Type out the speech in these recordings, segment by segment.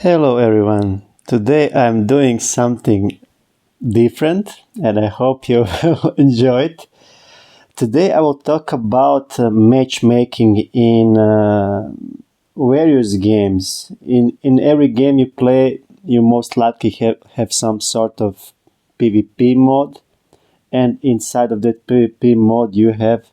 Hello everyone. Today I'm doing something different and I hope you will enjoy it. Today I will talk about matchmaking in various games. In every game you play, you most likely have some sort of PvP mode, and inside of that PvP mode you have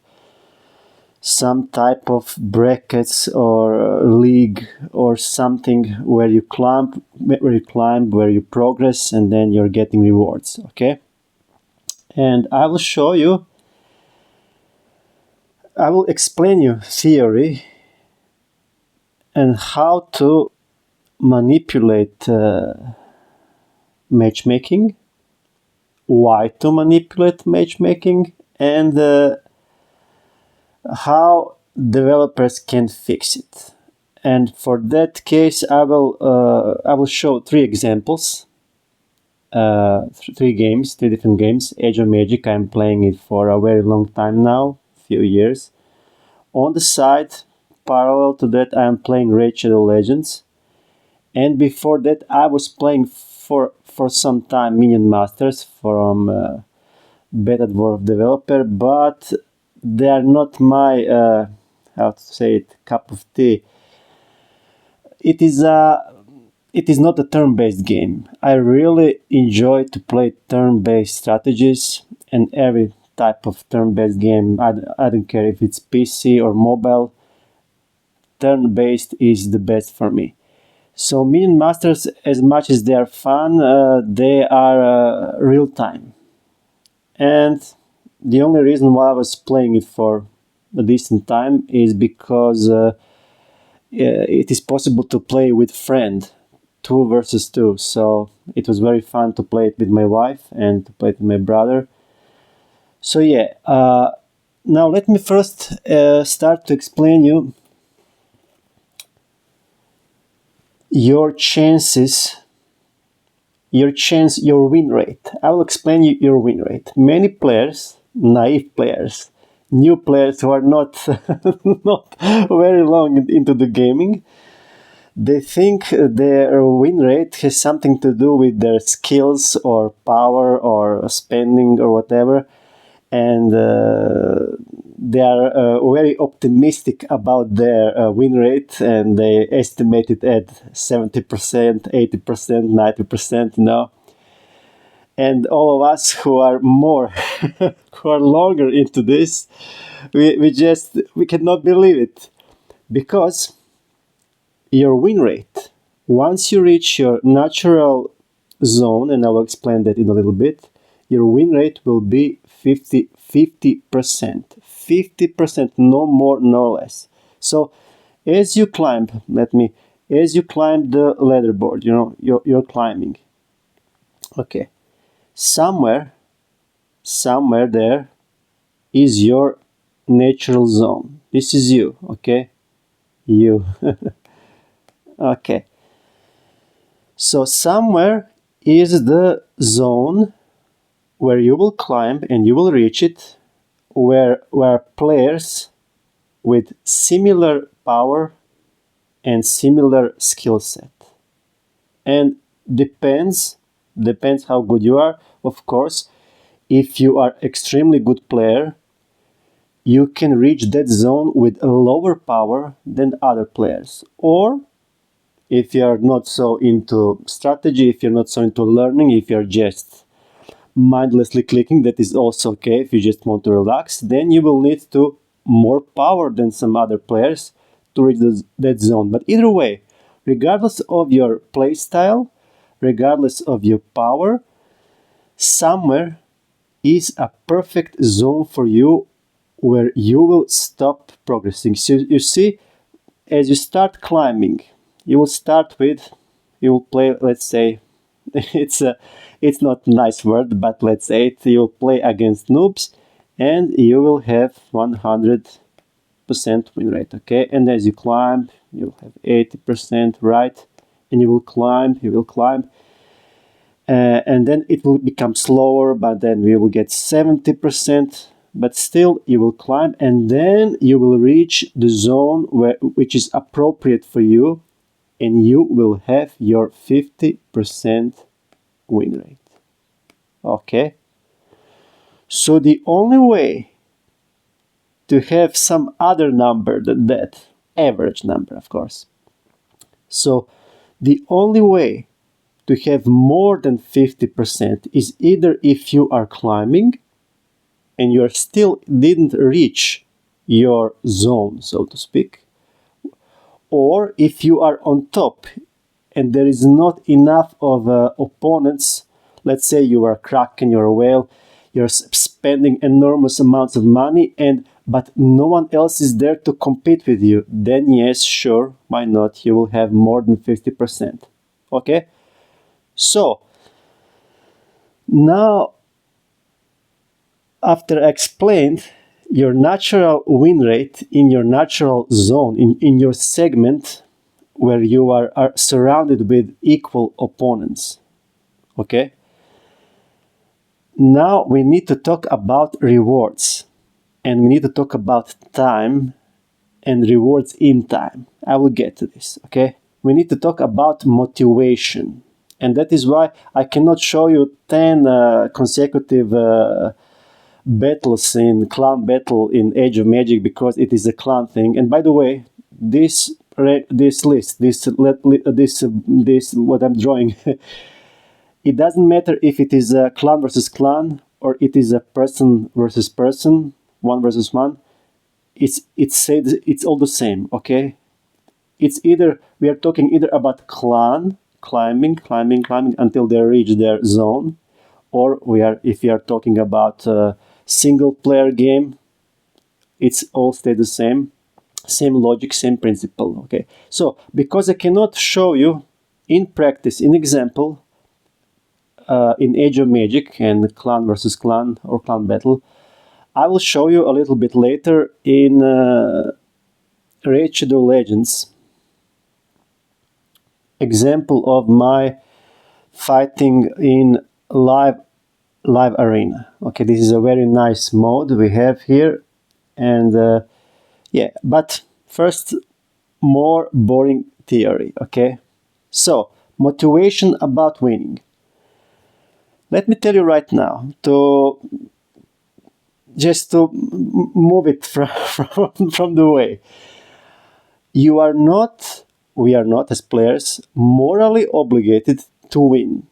some type of brackets or league or something where you climb, where you progress, and then you're getting rewards. Okay, and I will show you. I will explain you theory and how to manipulate matchmaking, why to manipulate matchmaking, and how developers can fix it. And for that case, I will show three examples, three different games. Age of Magic, I'm playing it for a very long time now, few years. On the side, parallel to that, I'm playing Raid Shadow Legends. And before that, I was playing for some time Minion Masters from Beta Dwarf developer, but they are not my how to say it, cup of tea. It is not a turn-based game. I really enjoy to play turn-based strategies, and every type of turn-based game. I don't care if it's PC or mobile. Turn-based is the best for me. So Minion Masters, as much as they are fun, they are real-time. And the only reason why I was playing it for a decent time is because it is possible to play with friend, 2 versus 2. So it was very fun to play it with my wife and to play it with my brother. So yeah, now let me first start to explain you your win rate. I will explain you your win rate. Many players, naive players, new players who are not not very long into the gaming, they think their win rate has something to do with their skills or power or spending or whatever, and they are very optimistic about their win rate, and they estimate it at 70%, 80%, 90%, And all of us who are who are longer into this, we cannot believe it, because your win rate, once you reach your natural zone, and I will explain that in a little bit, your win rate will be 50%. 50%, no more, no less. So as you climb, as you climb the leaderboard, you're climbing. Okay. Somewhere there is your natural zone. This is you, okay? You. Okay. So somewhere is the zone where you will climb and you will reach it, where players with similar power and similar skill set. And depends how good you are. Of course, if you are extremely good player, you can reach that zone with a lower power than other players. Or if you are not so into strategy, if you're not so into learning, if you're just mindlessly clicking, that is also okay. If you just want to relax, then you will need to more power than some other players to reach that zone. But either way, regardless of your play style, regardless of your power, somewhere is a perfect zone for you where you will stop progressing. So you see, as you start climbing, you will play, let's say, it's not a nice word, but let's say you'll play against noobs and you will have 100% win rate, okay? And as you climb, you'll have 80%, right? And you will climb, and then it will become slower, but then we will get 70%, but still you will climb, and then you will reach the zone which is appropriate for you, and you will have your 50% win rate. Okay? So the only way to have some other number than that, average number, of course. So the only way to have more than 50% is either if you are climbing and you still didn't reach your zone, so to speak, or if you are on top and there is not enough of opponents. Let's say you are a kraken, you're a whale, you're spending enormous amounts of money, but no one else is there to compete with you. Then yes, sure, why not? You will have more than 50%. Okay? So now, after I explained your natural win rate in your natural zone, in your segment where you are surrounded with equal opponents. Okay? Now we need to talk about rewards, and we need to talk about time and rewards in time. I will get to this, okay? We need to talk about motivation, and that is why I cannot show you 10 consecutive battles in clan battle in Age of Magic, because it is a clan thing. And by the way, this list, this what I'm drawing, it doesn't matter if it is a clan versus clan or it is a person versus person, one versus one. It's all the same, okay? It's either we are talking either about clan climbing until they reach their zone, or if we are talking about a single player game, it's all stay the same logic, same principle, okay? So because I cannot show you in practice, in example, in Age of Magic and clan versus clan or clan battle, I will show you a little bit later in Raid Shadow Legends example of my fighting in live arena. Okay, this is a very nice mode we have here, and yeah, but first, more boring theory, okay? So, motivation about winning. Let me tell you right now, just to move it from the way. We are not, as players, morally obligated to win.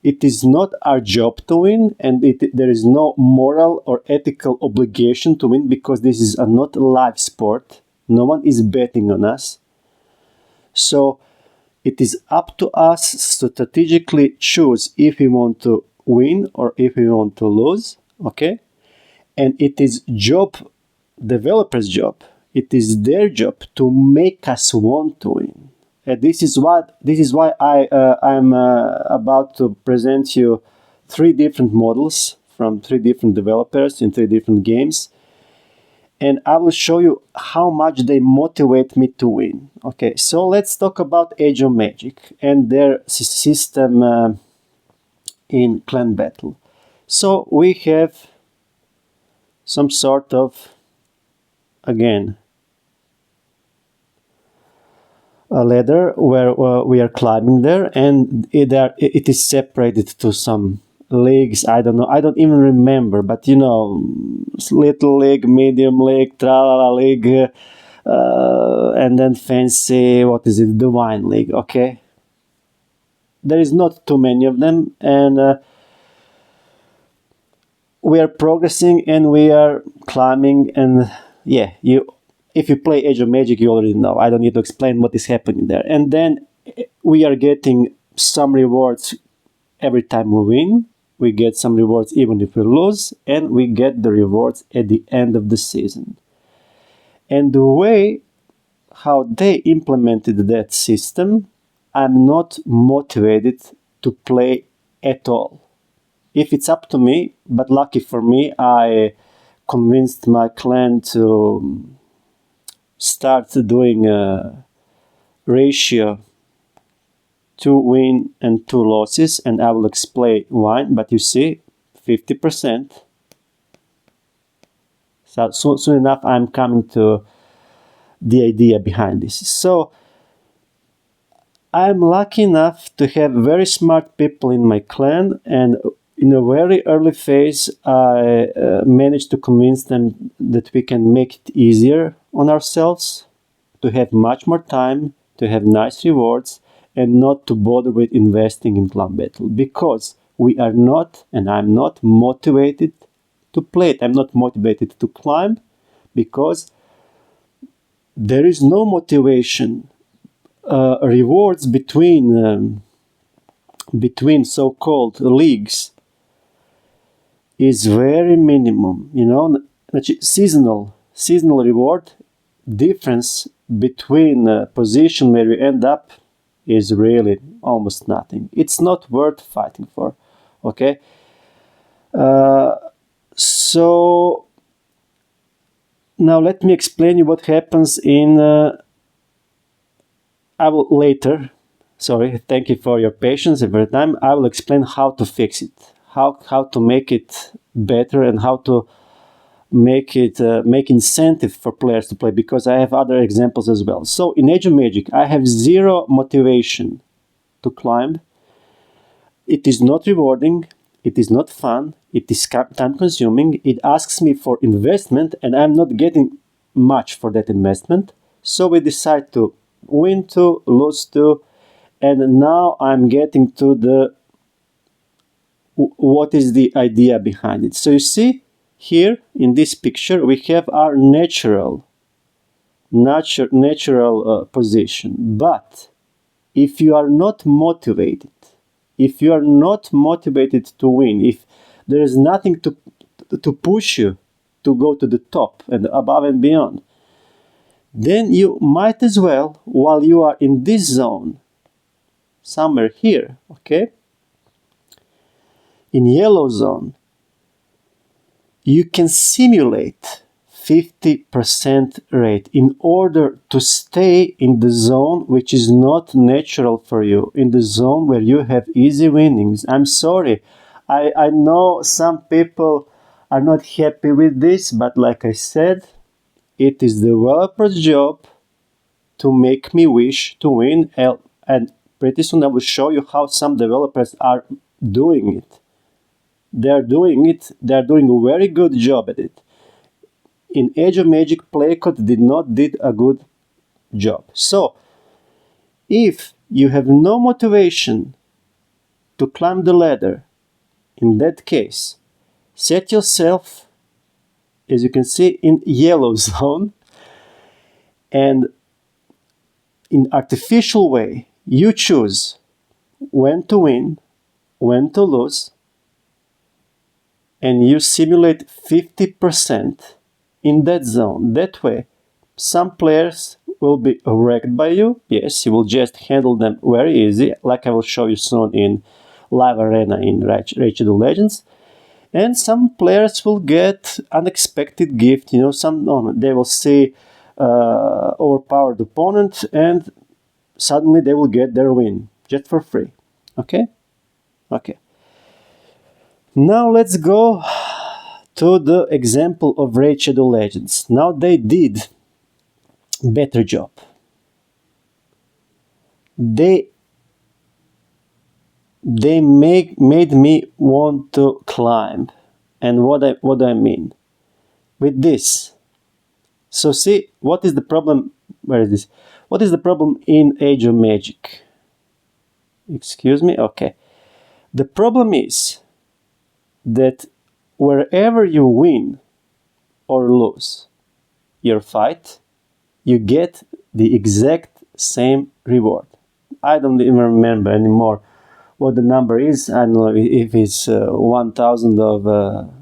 It is not our job to win, and there is no moral or ethical obligation to win, because this is not a live sport. No one is betting on us. So it is up to us to strategically choose if we want to win or if we want to lose, okay? And it is developer's job. It is their job to make us want to win. And this is why I'm about to present you 3 different models from 3 different developers in 3 different games, and I will show you how much they motivate me to win. Okay, so let's talk about Age of Magic and their system in clan battle. So we have some sort of, again, a ladder where we are climbing there, and it is separated to some leagues. I don't know, I don't even remember, but you know, little league, medium league, tralala league, and then fancy, what is it, divine league, okay? There is not too many of them, and we are progressing and we are climbing, and yeah, if you play Age of Magic, you already know. I don't need to explain what is happening there. And then we are getting some rewards every time we win. We get some rewards even if we lose, and we get the rewards at the end of the season. And the way how they implemented that system, I'm not motivated to play at all. If it's up to me, but lucky for me, I convinced my clan to start doing a ratio 2 win and 2 losses, and I will explain why. But you see, 50%. So soon enough, I'm coming to the idea behind this. So I'm lucky enough to have very smart people in my clan, and in a very early phase, I managed to convince them that we can make it easier on ourselves, to have much more time, to have nice rewards, and not to bother with investing in clan battle, because we are not, and I'm not motivated to play it. I'm not motivated to climb, because there is no motivation. Rewards between so-called leagues is very minimum. Znači, seasonal reward difference between position where you end up is really almost nothing. It's not worth fighting for. Okay. So now let me explain you what happens in. I will later. Sorry, thank you for your patience every time. I will explain how to fix it, how to make it better, and how to make it make incentive for players to play, because I have other examples as well. So in Age of Magic, I have zero motivation to climb. It is not rewarding. It is not fun. It is time consuming. It asks me for investment, and I'm not getting much for that investment. So we decide to win to, lose to, and now I'm getting to the what is the idea behind it. So you see here in this picture we have our natural position. But if you are not motivated, to win, if there is nothing to push you to go to the top and above and beyond, then you might as well, while you are in this zone, somewhere here, okay, in yellow zone, you can simulate 50% rate in order to stay in the zone which is not natural for you, in the zone where you have easy winnings. I'm sorry, I know some people are not happy with this, but like I said, it is the developer's job to make me wish to win, and pretty soon I will show you how some developers are doing it. They are doing a very good job at it. In Age of Magic, Playcode did a good job. So, if you have no motivation to climb the ladder, in that case, set yourself, as you can see, in yellow zone, and in artificial way, you choose when to win, when to lose, and you simulate 50% in that zone. That way, some players will be wrecked by you. Yes, you will just handle them very easy, like I will show you soon in live arena in Raid Legends. And some players will get unexpected gift. They will see overpowered opponent, and suddenly they will get their win just for free. Okay. Now let's go to the example of Raid Shadow Legends. Now they did better job. They made me want to climb. And what do I mean with this? So see, what is the problem? Where is this? What is the problem in Age of Magic? Excuse me? Okay. The problem is that wherever you win or lose your fight, you get the exact same reward. I don't even remember anymore what the number is. I don't know if it's 1,000 of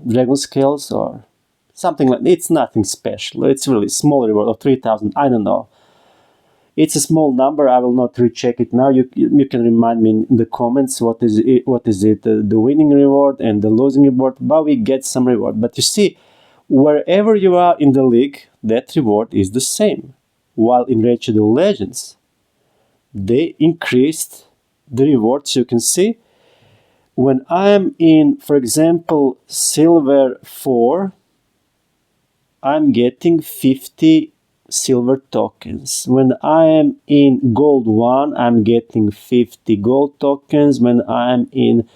dragon scales or something like that. It's nothing special. It's really small reward of 3,000. I don't know. It's a small number. I will not recheck it now. You can remind me in the comments what is it, the winning reward and the losing reward, but we get some reward. But you see, wherever you are in the league, that reward is the same. While in Raid Shadow Legends, they increased the rewards. You can see when I'm in, for example, Silver 4, I'm getting 50 silver tokens. When I am in gold 1, I'm getting 50 gold tokens. When I'm in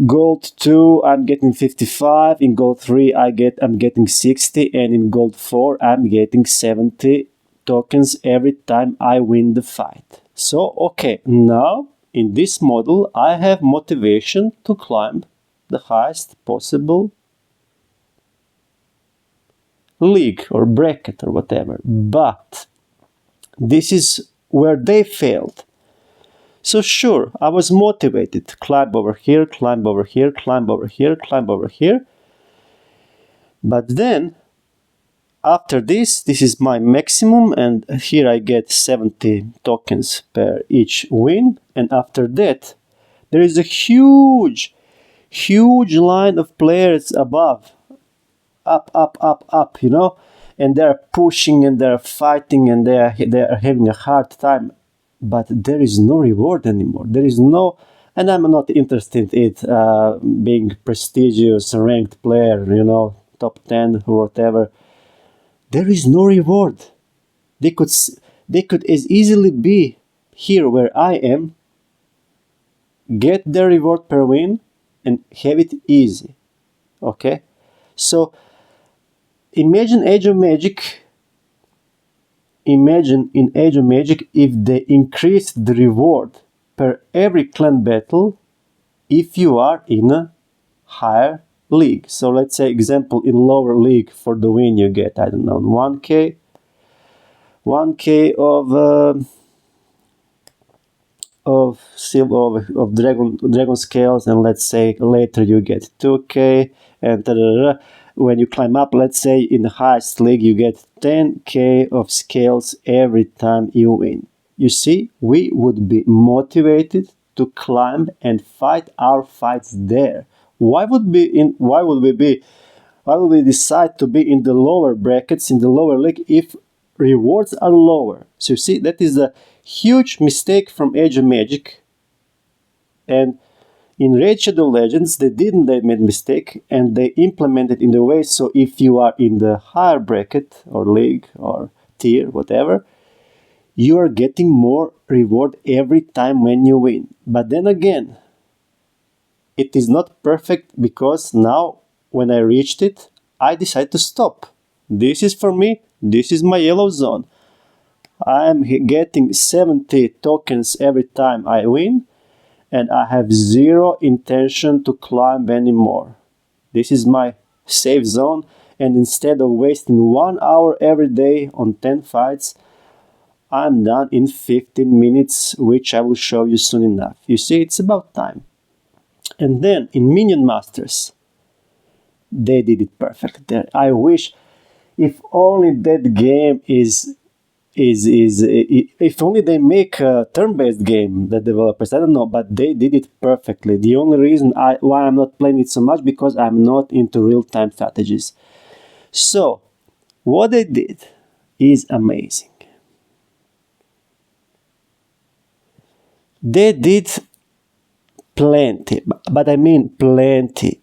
gold 2, I'm getting 55. In gold 3, I'm getting 60, and in gold 4, I'm getting 70 tokens every time I win the fight. So, okay, now in this model, I have motivation to climb the highest possible league or bracket or whatever. But this is where they failed. So sure, I was motivated to climb over here, climb over here, climb over here, climb over here. But then, after this is my maximum, and here I get 70 tokens per each win. And after that, there is a huge line of players above. Up, and they're pushing and they're fighting and they're having a hard time. But there is no reward anymore. There is no, and I'm not interested in being prestigious, ranked player, top 10 or whatever. There is no reward. They could as easily be here where I am, get their reward per win, and have it easy. Okay? So, imagine Age of Magic. Imagine in Age of Magic if they increased the reward per every clan battle if you are in a higher league. So let's say, example, in lower league for the win you get, I don't know, 1k of dragon scales, and let's say later you get 2k, and when you climb up, let's say in the highest league you get 10k of scales every time you win. You see, we would be motivated to climb and fight our fights there. Why would we decide to be in the lower brackets, in the lower league, if rewards are lower? So you see, that is a huge mistake from Age of Magic. And in Raid Shadow Legends, they made mistake, and they implemented in the way so if you are in the higher bracket or league or tier, whatever, you are getting more reward every time when you win. But then again, it is not perfect, because now when I reached it, I decided to stop. This is for me, this is my yellow zone. I am getting 70 tokens every time I win, and I have zero intention to climb anymore. This is my safe zone, and instead of wasting 1 hour every day on 10 fights, I'm done in 15 minutes, which I will show you soon enough. You see, it's about time. And then in Minion Masters, they did it perfect there. I wish if only that game if only they make a turn-based game, the developers, I don't know, but they did it perfectly. The only reason why I'm not playing it so much, because I'm not into real-time strategies. So, what they did is amazing. They did plenty, but I mean plenty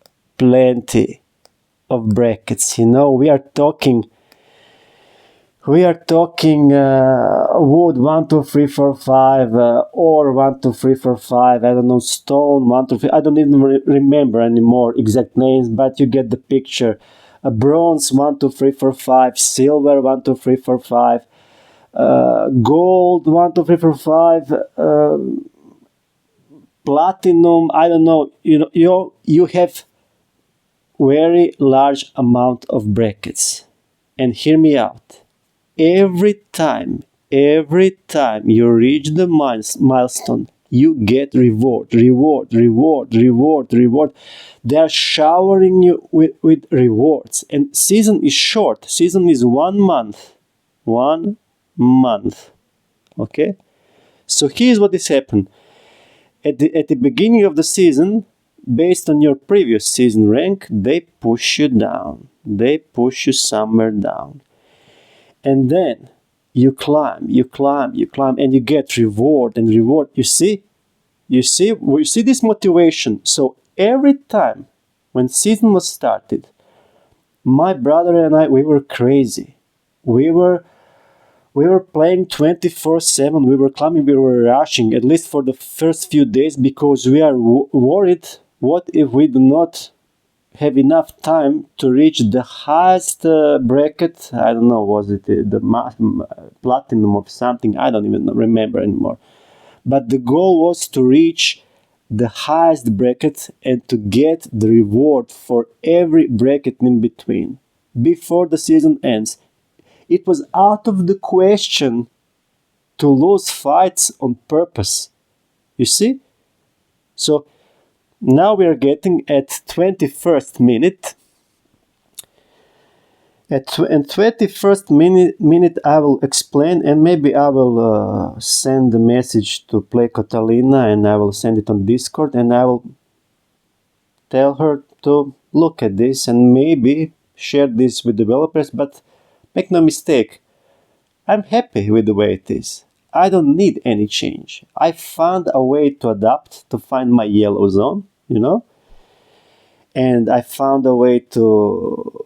of brackets. We are talking wood 1, 2, 3, 4, 5, ore 1, 2, 3, 4, 5, I don't know, stone 1, 2, 3, I don't even remember anymore exact names, but you get the picture. Bronze 1, 2, 3, 4, 5, silver 1, 2, 3, 4, 5, gold 1, 2, 3, 4, 5, platinum, I don't know, you have very large amount of brackets. And hear me out. Every time you reach the milestone, you get reward. They are showering you with rewards. And season is short. Season is 1 month. 1 month. Okay? So here's what is happened. At the beginning of the season, based on your previous season rank, they push you down. They push you somewhere down. And then you climb, and you get reward and reward. You see this motivation. So every time when season was started, my brother and I, we were crazy. We were playing 24/7. We were climbing. We were rushing, at least for the first few days, because we are worried. What if we do not have enough time to reach the highest bracket? I don't know. Was it platinum or something? I don't even remember anymore. But the goal was to reach the highest bracket and to get the reward for every bracket in between before the season ends. It was out of the question to lose fights on purpose. You see? So now we are getting at 21st minute. At 21st minute I will explain, and maybe I will send a message to Play Catalina, and I will send it on Discord, and I will tell her to look at this and maybe share this with developers. But make no mistake, I'm happy with the way it is. I don't need any change. I found a way to adapt, to find my yellow zone, and I found a way to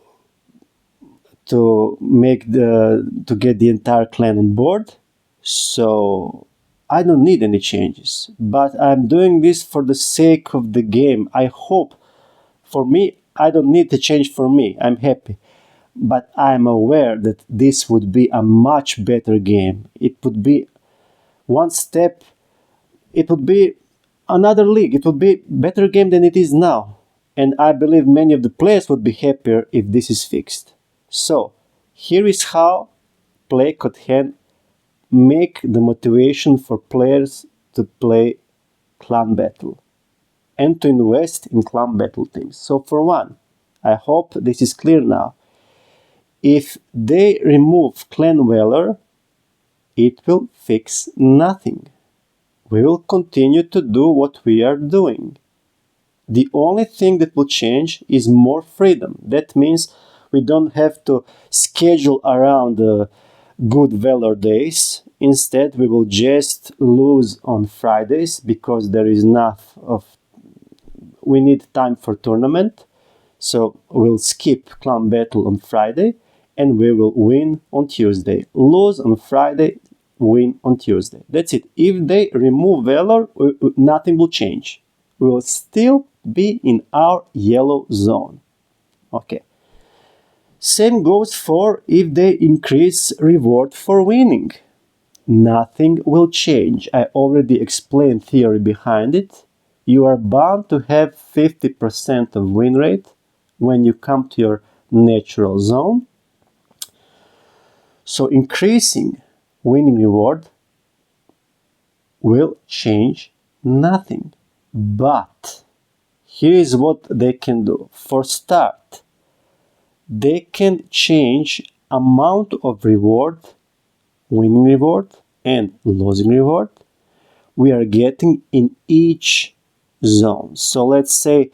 get the entire clan on board. So I don't need any changes, but I'm doing this for the sake of the game. I hope, for me, I don't need to change for me. I'm happy. But I'm aware that this would be a much better game. It would be one step, it would be another league. It would be a better game than it is now. And I believe many of the players would be happier if this is fixed. So, here is how Play can make the motivation for players to play clan battle and to invest in clan battle teams. So, for one, I hope this is clear now. If they remove Clan Valor, it will fix nothing. We will continue to do what we are doing. The only thing that will change is more freedom. That means we don't have to schedule around good Valor days. Instead, we will just lose on Fridays because there is enough of... we need time for tournament. So we'll skip Clan Battle on Friday and we will win on Tuesday. Lose on Friday, win on Tuesday. That's it. If they remove Valor, nothing will change. We will still be in our yellow zone. Okay. Same goes for if they increase reward for winning. Nothing will change. I already explained theory behind it. You are bound to have 50% of win rate when you come to your natural zone. So increasing winning reward will change nothing. But here is what they can do. For start, they can change amount of reward, winning reward and losing reward we are getting in each zone. So let's say,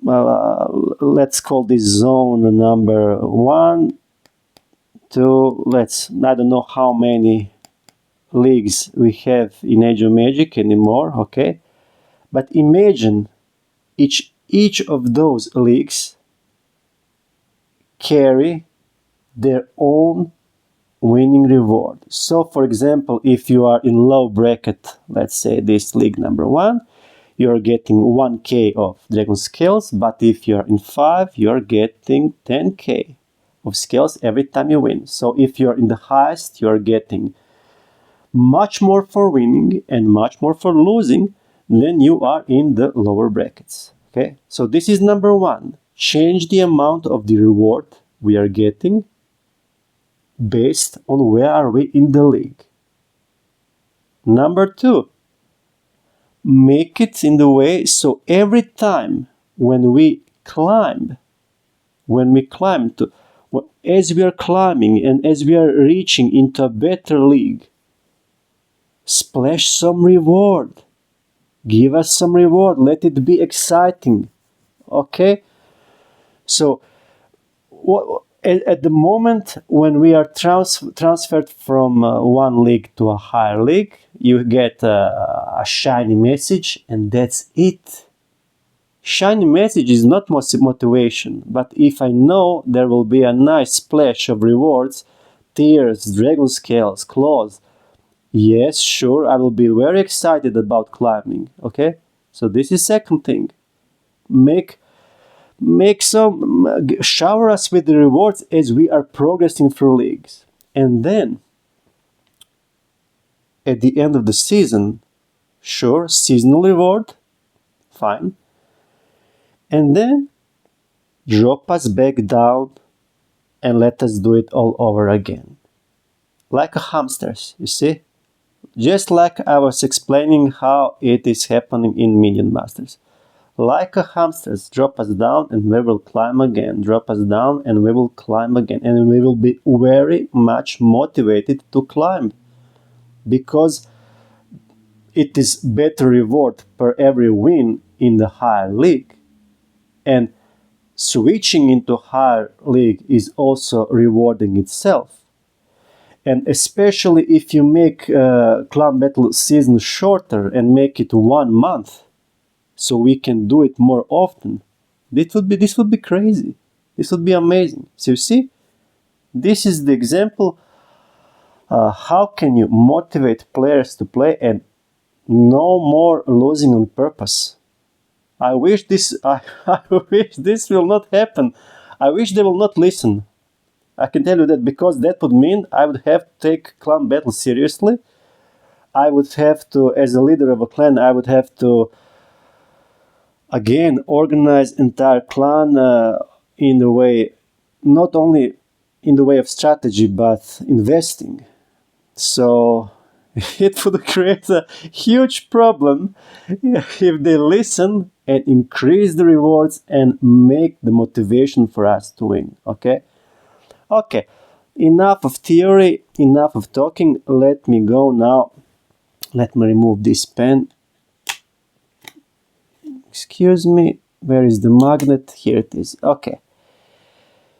let's call this zone number 1, 2, I don't know how many leagues we have in Age of Magic anymore, okay? But imagine each of those leagues carry their own winning reward. So for example, if you are in low bracket, let's say this league number 1, you're getting 1k of Dragon Scales, but if you're in 5, you're getting 10k of scales every time you win. So if you're in the highest, you're getting much more for winning and much more for losing than you are in the lower brackets. Okay, so this is number 1. Change the amount of the reward we are getting based on where are we in the league. Number 2, make it in the way so every time when we climb as we are climbing and as we are reaching into a better league, splash some reward. Give us some reward. Let it be exciting. Okay? So, at the moment when we are transferred from one league to a higher league, you get a shiny message and that's it. Shiny message is not motivation, but if I know there will be a nice splash of rewards, tears, dragon scales, claws, yes, sure, I will be very excited about climbing, okay? So this is second thing. Make shower us with the rewards as we are progressing through leagues. And then, at the end of the season, sure, seasonal reward, fine. And then, drop us back down and let us do it all over again. Like a hamsters, you see? Just like I was explaining how it is happening in Minion Masters. Like a hamsters, drop us down and we will climb again. Drop us down and we will climb again. And we will be very much motivated to climb. Because it is better reward per every win in the higher league. And switching into higher league is also rewarding itself. And especially if you make clan battle season shorter and make it 1 month, so we can do it more often, this would be crazy. This would be amazing. So you see, this is the example. How can you motivate players to play and no more losing on purpose? I wish this. I wish this will not happen. I wish they will not listen. I can tell you that, because that would mean I would have to take clan battle seriously. I would have to, as a leader of a clan, I would have to again organize entire clan in the way, not only in the way of strategy, but investing. So it would create a huge problem if they listen and increase the rewards and make the motivation for us to win. Okay, enough of theory, enough of talking. Let me go now. Let me remove this pen. Excuse me, where is the magnet? Here it is. Okay,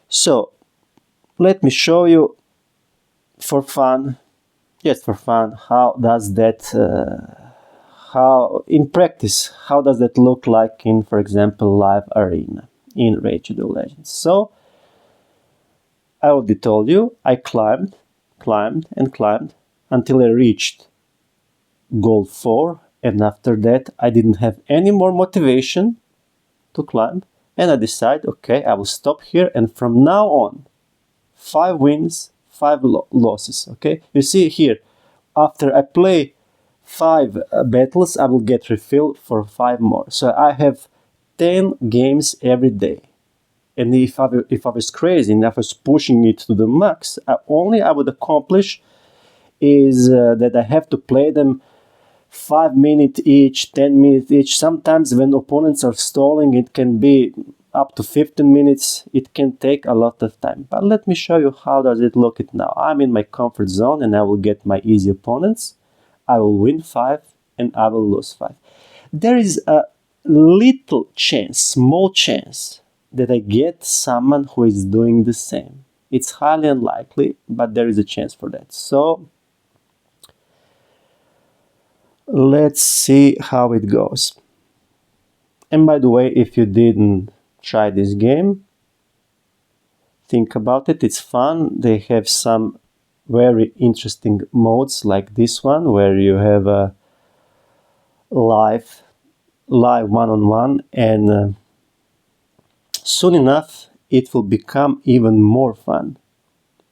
so let me show you for fun, just for fun, how does that how in practice, how does that look like in, for example, live arena in Rage of the Legends. So I already told you, I climbed and climbed until I reached goal 4, and after that I didn't have any more motivation to climb, and I decided, okay, I will stop here, and from now on 5 wins, 5 losses. Okay, you see here, after I play 5 battles, I will get refill for 5 more. So I have 10 games every day. And if I was crazy and I was pushing it to the max, I would accomplish is that I have to play them 5 minutes each, 10 minutes each. Sometimes when opponents are stalling, it can be up to 15 minutes. It can take a lot of time. But let me show you how does it look it now. I'm in my comfort zone and I will get my easy opponents. I will win 5 and I will lose 5. There is a little chance, small chance, that I get someone who is doing the same. It's highly unlikely, but there is a chance for that. So let's see how it goes. And by the way, if you didn't try this game, think about it. It's fun. They have some very interesting modes like this one, where you have a live one-on-one, and soon enough it will become even more fun.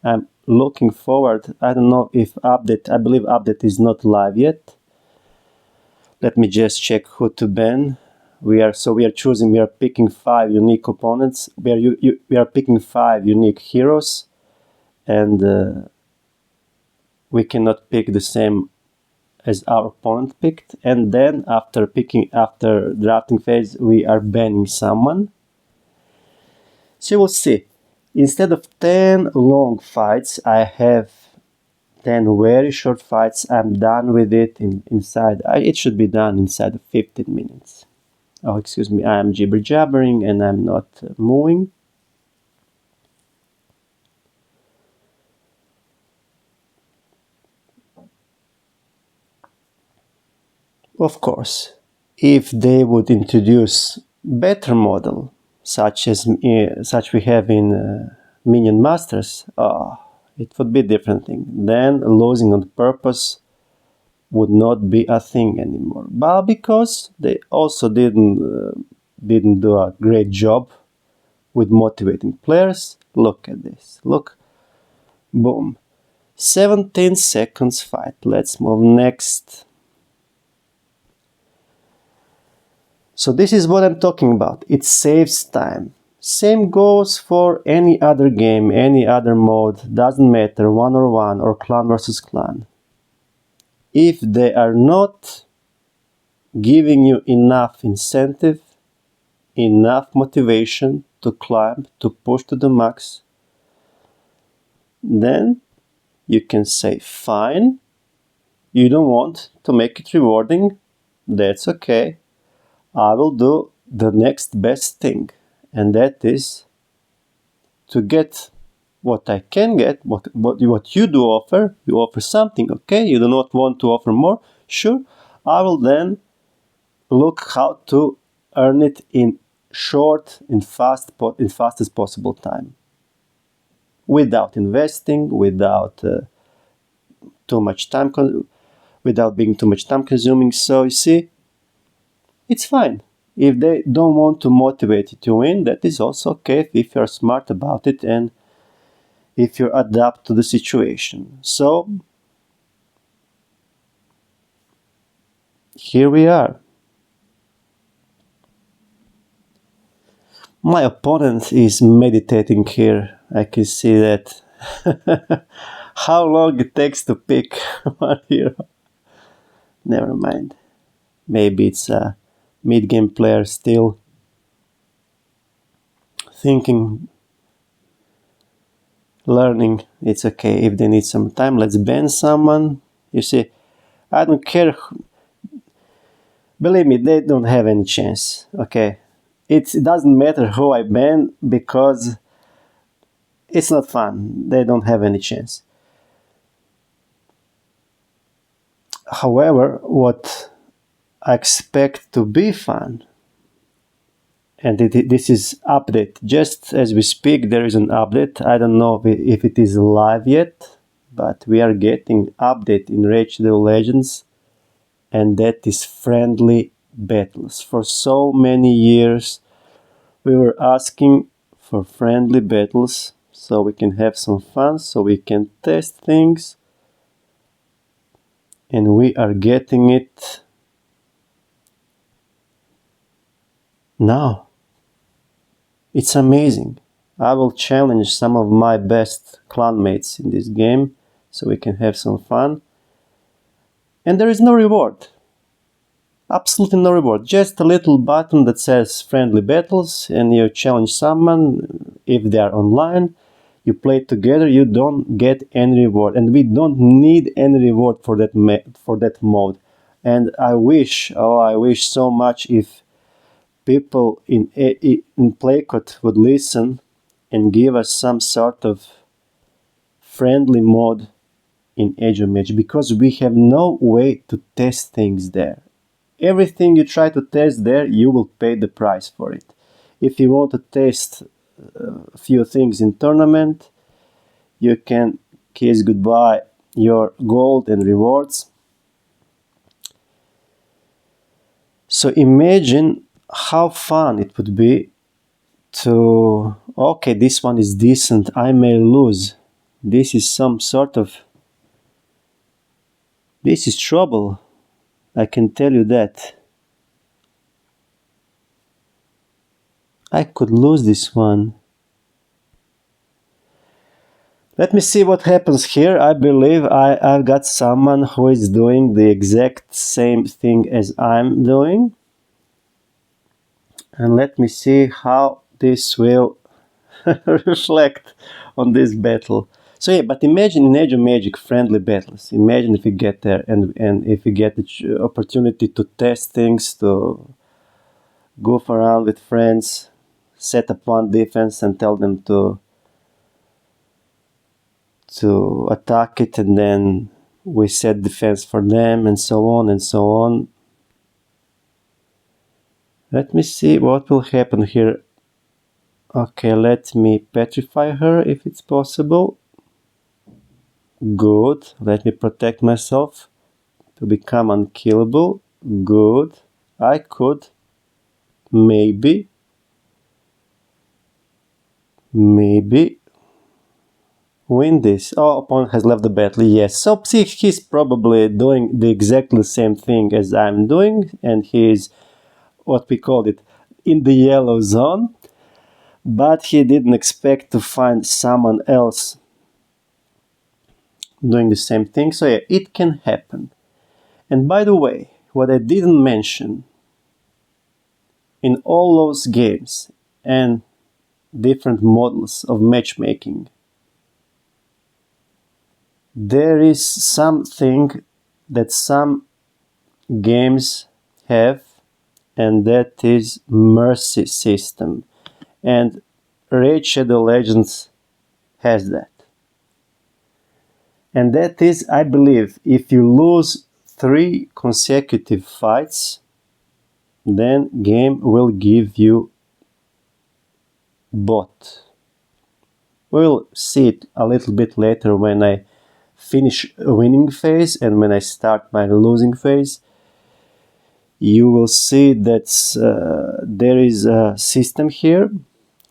I'm looking forward. I don't know if update, I believe update is not live yet. Let me just check who to ban. We are picking 5 unique opponents. We are picking 5 unique heroes, and we cannot pick the same as our opponent picked. And then after drafting phase, we are banning someone. So we'll see. Instead of 10 long fights, I have 10 very short fights. I'm done with it inside. It should be done inside of 15 minutes. Oh, excuse me, I am jibber-jabbering and I'm not moving. Of course, if they would introduce better model, such we have in Minion Masters, it would be a different thing. Then losing on purpose would not be a thing anymore. But because they also didn't do a great job with motivating players, look at this. Look, boom, 17 seconds fight. Let's move next. So this is what I'm talking about. It saves time. Same goes for any other game, any other mode, doesn't matter, 1-on-1 or clan versus clan. If they are not giving you enough incentive, enough motivation to climb, to push to the max, then you can say, fine, you don't want to make it rewarding, that's okay. I will do the next best thing, and that is to get what I can get, what you do offer. You offer something, okay? You do not want to offer more, sure. I will then look how to earn it in short and fastest possible time, without investing, without too much time, without being too much time consuming. So you see, it's fine. If they don't want to motivate you to win, that is also okay if you're smart about it and if you adapt to the situation. So here we are. My opponent is meditating here. I can see that. How long it takes to pick one hero. Never mind. Maybe it's a mid-game player still thinking, learning. It's okay if they need some time. Let's ban someone. You see, I don't care. Believe me, they don't have any chance. Okay, it doesn't matter who I ban because it's not fun. They don't have any chance. However, what I expect to be fun, and this is update. Just as we speak, there is an update. I don't know if it is live yet, but we are getting update in Rage the Legends, and that is friendly battles. For so many years, we were asking for friendly battles so we can have some fun, so we can test things, and we are getting it now. It's amazing. I will challenge some of my best clanmates in this game so we can have some fun. And there is no reward. Absolutely no reward. Just a little button that says friendly battles, and you challenge someone. If they are online, you play together, you don't get any reward. And we don't need any reward for that mode. And I wish so much if people in Playcode would listen and give us some sort of friendly mode in Age of Magic, because we have no way to test things there. Everything you try to test there, you will pay the price for it. If you want to test a few things in tournament, you can kiss goodbye your gold and rewards. So imagine how fun it would be to, okay, this one is decent, I may lose. This is some sort of, this is trouble. I can tell you that. I could lose this one. Let me see what happens here. I believe I've got someone who is doing the exact same thing as I'm doing. And let me see how this will reflect on this battle. So yeah, but imagine in Age of Magic friendly battles. Imagine if you get there and if you get the opportunity to test things, to goof around with friends, set up one defense and tell them to attack it, and then we set defense for them, and so on and so on. Let me see what will happen here. Okay, let me petrify her if it's possible. Good. Let me protect myself to become unkillable. Good. I could maybe win this. Oh, opponent has left the battle. Yes. So see, he's probably doing the exactly same thing as I'm doing, and he's what we called it in the yellow zone. But he didn't expect to find someone else doing the same thing. So yeah, it can happen. And by the way, what I didn't mention in all those games and different models of matchmaking, there is something that some games have, and that is mercy system. And Raid Shadow Legends has that. And that is, I believe, if you lose 3 consecutive fights, then game will give you bot. We'll see it a little bit later when I finish a winning phase and when I start my losing phase. You will see that there is a system here.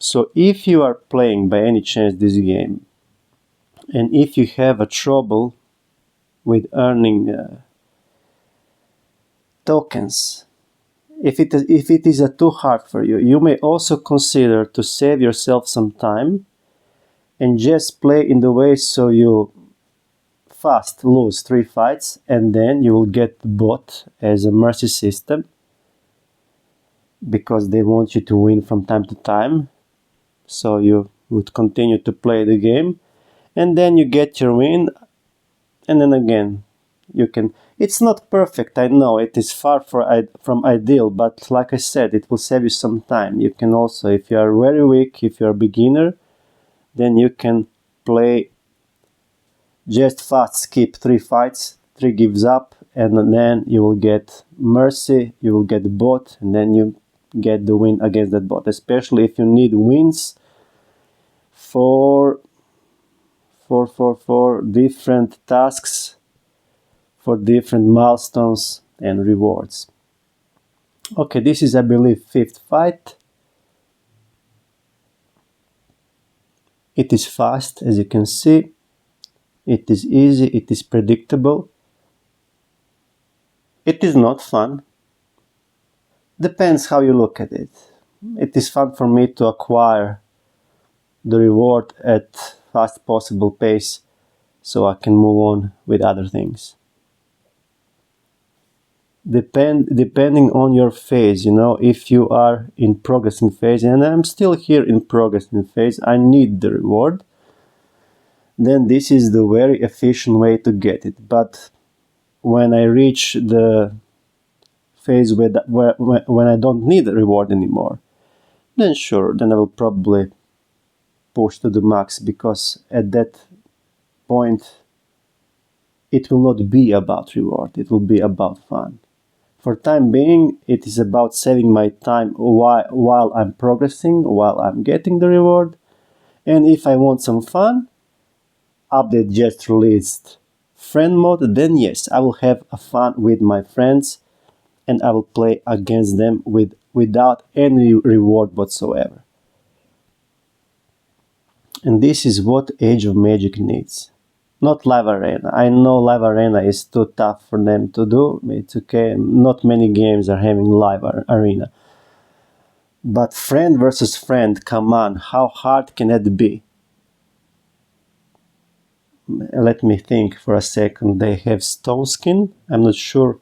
So if you are playing by any chance this game, and if you have a trouble with earning tokens, if it is too hard for you, you may also consider to save yourself some time and just play in the way so you fast lose 3 fights and then you will get bot as a mercy system because they want you to win from time to time. So you would continue to play the game and then you get your win, and then again you can. It's not perfect, I know, it is far from ideal, but like I said, it will save you some time. You can also, if you are very weak, if you're a beginner, then you can play just fast skip 3 fights, 3 gives up, and then you will get mercy, you will get the bot, and then you get the win against that bot, especially if you need wins for different tasks, for different milestones and rewards. Okay, this is, I believe, 5th fight. It is fast, as you can see. It is easy, it is predictable. It is not fun. Depends how you look at it. It is fun for me to acquire the reward at fast possible pace so I can move on with other things. Depending on your phase, if you are in progressing phase, and I'm still here in progressing phase, I need the reward, then this is the very efficient way to get it. But when I reach the phase when I don't need the reward anymore, then sure, then I will probably push to the max, because at that point it will not be about reward, it will be about fun. For time being, it is about saving my time while I'm progressing, while I'm getting the reward. And if I want some fun, update just released friend mode, then yes, I will have a fun with my friends and I will play against them without any reward whatsoever. And this is what Age of Magic needs. Not Live Arena. I know Live Arena is too tough for them to do. It's okay. Not many games are having Live Arena. But friend versus friend, come on. How hard can that be? Let me think for a second. They have Stone Skin. I'm not sure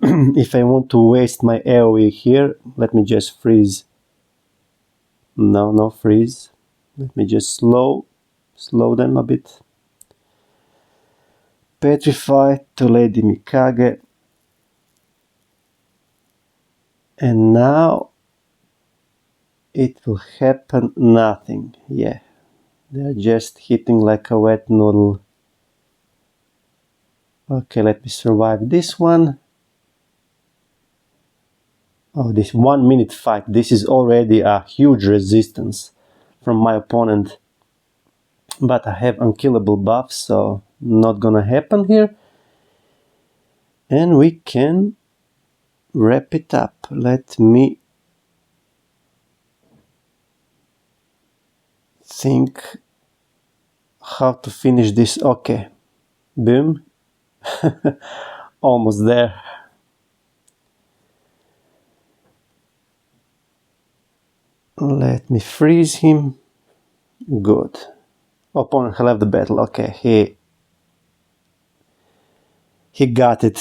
if I want to waste my AoE here. Let me just freeze. No freeze. Let me just slow them a bit. Petrify to Lady Mikage. And now it will happen nothing. Yeah, they're just hitting like a wet noodle. Okay, let me survive this one. Oh, this 1 minute fight. This is already a huge resistance from my opponent. But I have unkillable buffs, so not gonna happen here. And we can wrap it up. Let me think how to finish this. Okay. Boom. Almost there. Let me freeze him. Good. Opponent left the battle. Okay, he got it.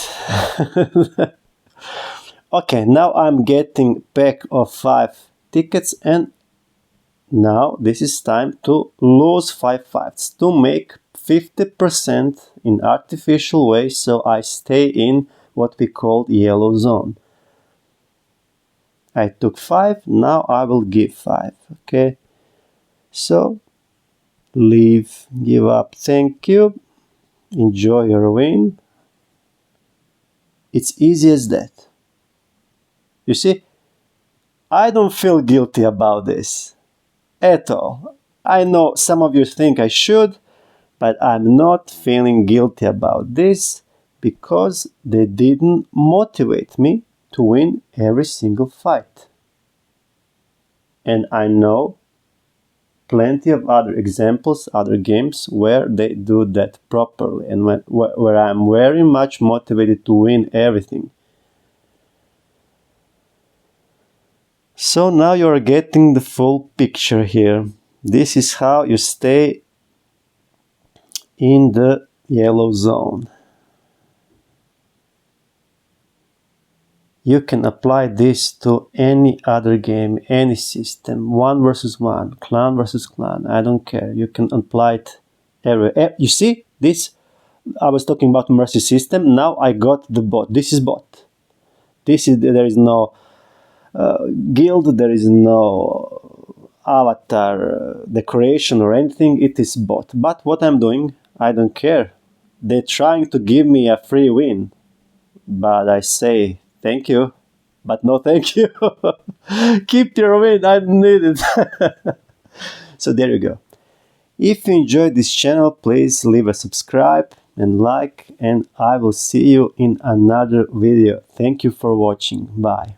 Okay, now I'm getting pack of 5 tickets, and now this is time to lose 5 fights to make 50% in artificial way, so I stay in what we call yellow zone. I took 5, now I will give 5. Okay, so leave, give up, thank you, enjoy your win. It's easy as that. You see, I don't feel guilty about this at all. I know some of you think I should, but I'm not feeling guilty about this because they didn't motivate me to win every single fight. And I know plenty of other examples, other games where they do that properly and where I'm very much motivated to win everything. So now you're getting the full picture here. This is how you stay in the yellow zone. You can apply this to any other game, any system, 1 versus 1, clan versus clan, I don't care. You can apply it everywhere. You see, this, I was talking about mercy system, now I got the bot. This is bot. There is no guild, there is no avatar decoration or anything, it is bot. But what I'm doing, I don't care. They're trying to give me a free win, but I say thank you, but no thank you. Keep your win, I need it. So there you go. If you enjoyed this channel, please leave a subscribe and like, and I will see you in another video. Thank you for watching. Bye.